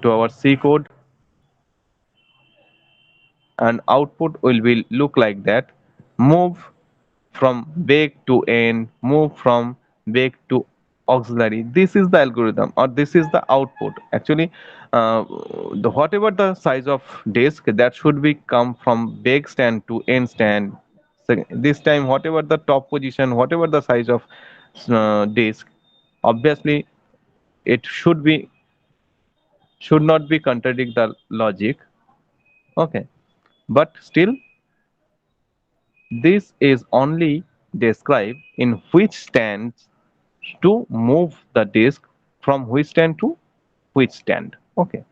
to our C code, and output will be look like that. Move from bake to end, move from bake to auxiliary. This is the algorithm, or this is the output. Actually, the whatever the size of disk, that should be come from bake stand to end stand. So this time, whatever the top position, whatever the size of disk, obviously it should not be contradict the logic. Okay, but still this is only described in which stands to move the disk from which stand to which stand. Okay,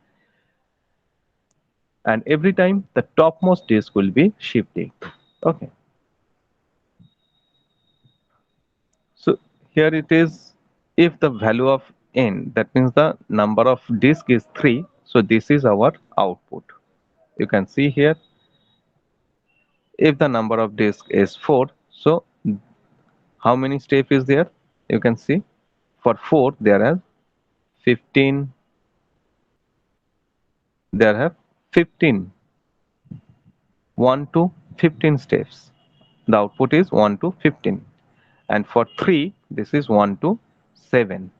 and every time the topmost disk will be shifting. Okay, so here it is. If the value of n, that means the number of disk is 3, so this is our output. You can see here, if the number of disk is 4, so how many step is there? You can see for 4 there are 15, there have 15, 1 to 15 steps. The output is 1 to 15. And for 3, this is 1 to 7.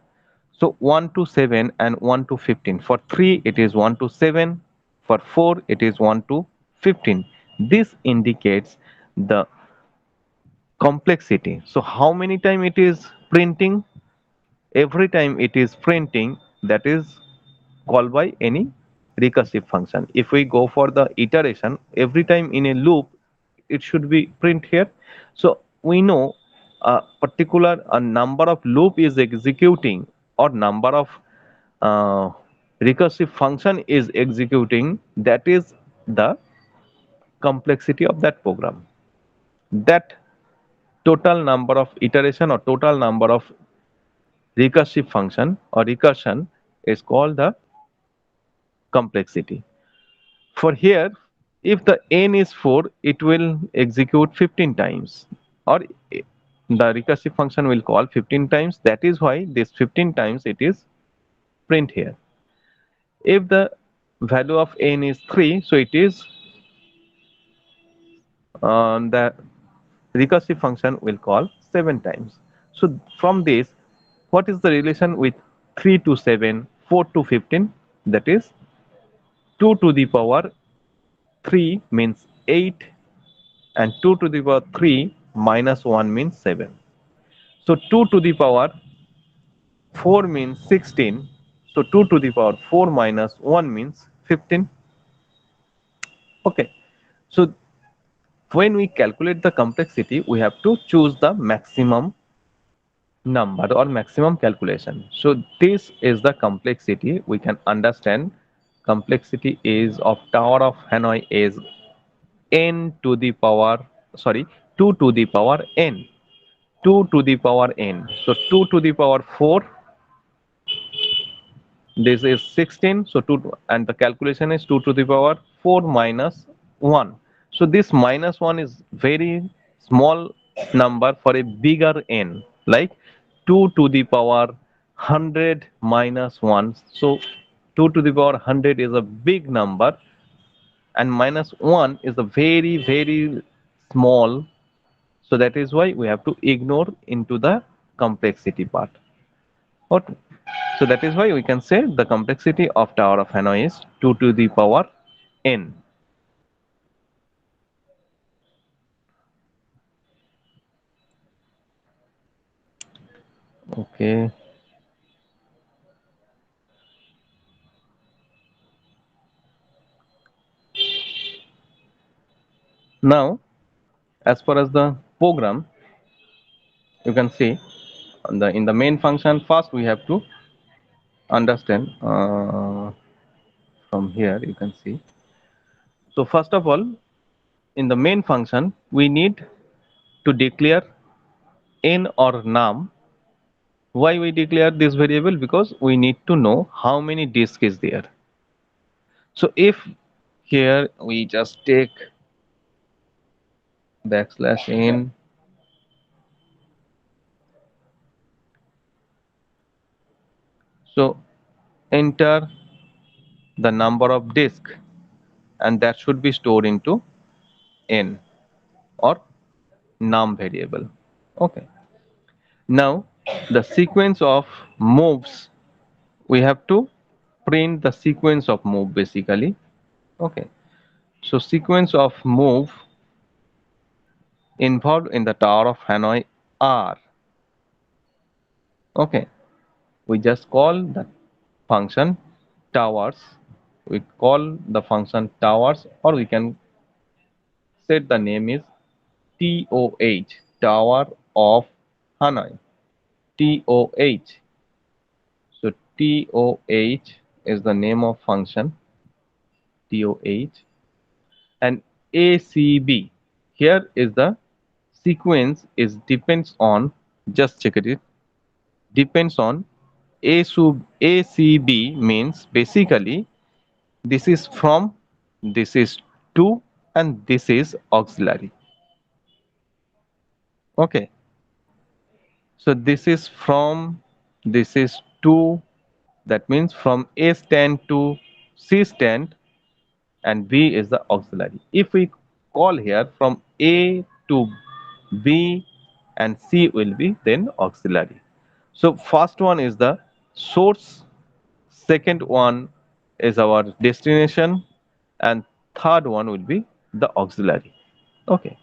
So 1 to 7 and 1 to 15. For 3, it is 1 to 7. For 4, it is 1 to 15. This indicates the complexity. So how many time it is printing? Every time it is printing, that is called by any recursive function. If we go for the iteration, every time in a loop, it should be print here. So we know a particular a number of loop is executing, or number of uh, recursive function is executing. That is the complexity of that program. That total number of iteration or total number of recursive function or recursion is called the complexity. For here, if the n is 4, it will execute 15 times, or the recursive function will call 15 times. That is why this 15 times it is print here. If the value of n is 3, so it is the recursive function will call 7 times. So from this, what is the relation with 3 to 7, 4 to 15? That is 2 to the power 3 means 8, and 2 to the power 3 minus 1 means 7. So 2 to the power 4 means 16. So 2 to the power 4 minus 1 means 15. Okay. So when we calculate the complexity, we have to choose the maximum number or maximum calculation. So this is the complexity. We can understand complexity is of Tower of Hanoi is n to the power, sorry, 2 to the power n. 2 to the power n. So 2 to the power 4, this is 16. So 2 and the calculation is 2 to the power 4 minus 1. So this minus 1 is very small number for a bigger n, like 2 to the power 100 minus 1. So 2 to the power 100 is a big number, and minus 1 is a very small. So that is why we have to ignore into the complexity part. What? So that is why we can say the complexity of Tower of Hanoi is 2 to the power n. Okay. Now, as far as the program, you can see in the main function, first we have to understand from here you can see. So first of all, in the main function, we need to declare n or num. Why we declare this variable? Because we need to know how many disk is there. So if here we just take backslash n, so enter the number of disk, and that should be stored into n or num variable. Okay. Now the sequence of moves, we have to print the sequence of move basically. Okay. So sequence of move involved in the Tower of Hanoi are, okay, we just call the function towers, we call the function towers, or we can set the name is TOH, Tower of Hanoi, TOH. So TOH is the name of function, TOH, and ACB. Here is the sequence is depends on, just check it, depends on A sub ACB means basically this is from, this is to, and this is auxiliary. Okay. So this is from, this is to, that means from A stand to C stand, and B is the auxiliary. If we call here from A to B and C will be then auxiliary. So first one is the source, second one is our destination, and third one will be the auxiliary. Okay.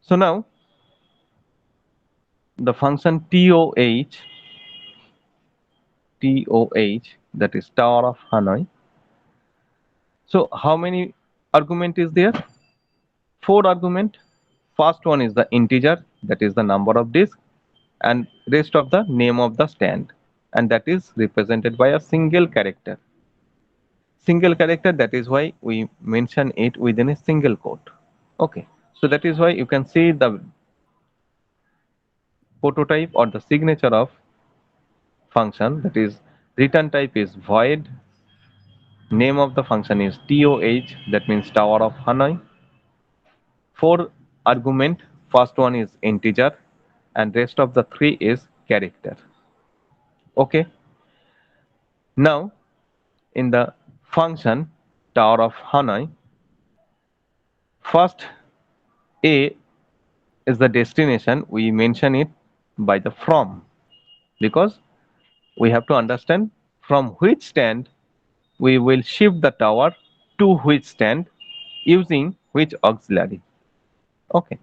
So now the function TOH, that is Tower of Hanoi. So how many argument is there? Four argument. First one is the integer, that is the number of disk, and rest of the name of the stand, and that is represented by a single character. Single character, that is why we mention it within a single quote. Okay. So that is why you can see the prototype or the signature of function, that is return type is void, name of the function is TOH, that means Tower of Hanoi. Four argument, first one is integer, and rest of the three is character. Okay. Now in the function Tower of Hanoi, first A is the destination, we mention it by the from, because we have to understand from which stand we will shift the tower to which stand using which auxiliary. Okay.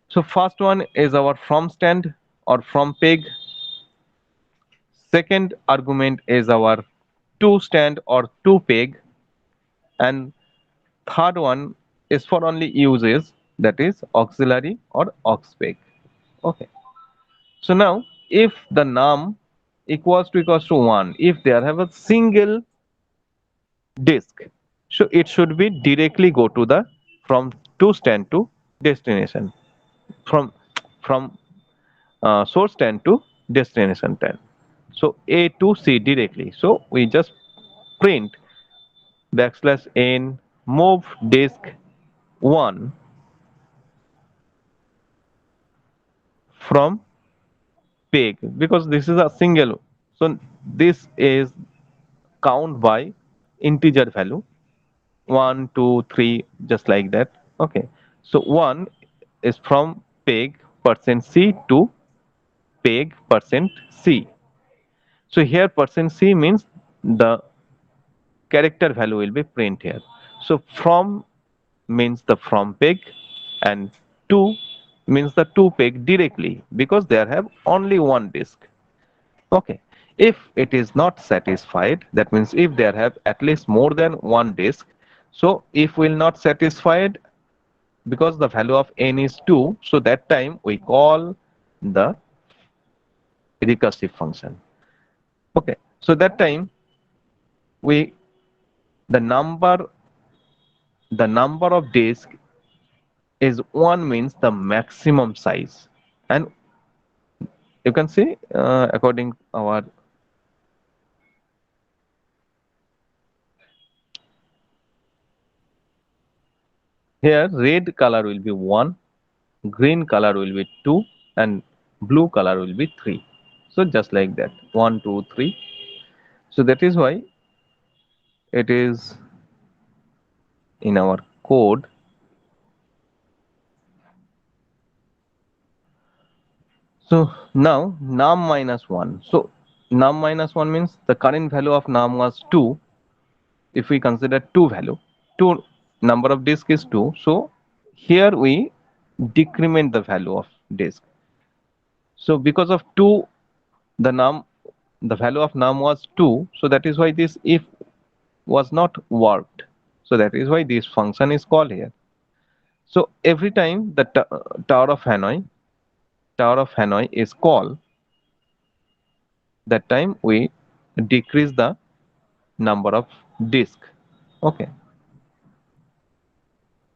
So first one is our from stand or from peg. Second argument is our to stand or to peg, and third one is for only uses, that is auxiliary or aux peg. Okay. So now if the num equals to 1, if they have a single disk, so it should be directly go to the from to stand to destination, from from source 10 to destination 10. So A to C directly. So we just print backslash n move disk 1 from peg, because this is a single. So this is count by integer value 1, 2, 3, just like that. Okay. So 1 is from peg percent %c to peg percent %c. So here percent %c means the character value will be print here. So from means the from peg, and to means the to peg directly, because there have only one disk. Okay. If it is not satisfied, that means if there have at least more than one disk, so if will not satisfied, because the value of n is 2, so that time we call the recursive function. Okay. So that time we, the number of disk is 1 means the maximum size, and you can see according our here, red color will be 1, green color will be 2, and blue color will be 3. So just like that, 1, 2, 3. So that is why it is in our code. So now num minus 1. So num minus 1 means the current value of num was 2. If we consider 2 value, 2 number of disk is 2. So here we decrement the value of disk. So because of 2, the num the value of num was 2. So that is why this if was not worked. So that is why this function is called here. So every time the Tower of Hanoi is called, that time we decrease the number of disk. Okay,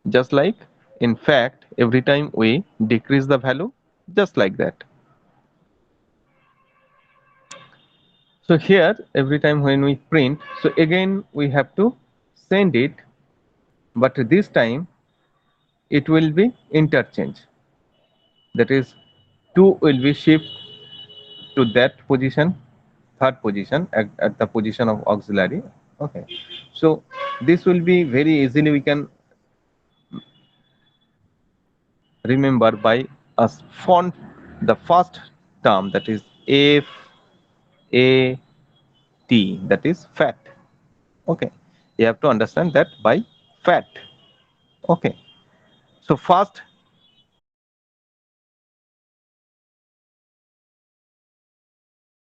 just like in fact every time we decrease the value, just like that. So here every time when we print, so again we have to send it, but this time it will be interchange. That is 2 will be shift to that position, third position at the position of auxiliary. Okay, so this will be very easily we can remember by a font, the first term, that is FAT, that is fat. Okay, you have to understand that by fat. Okay, so first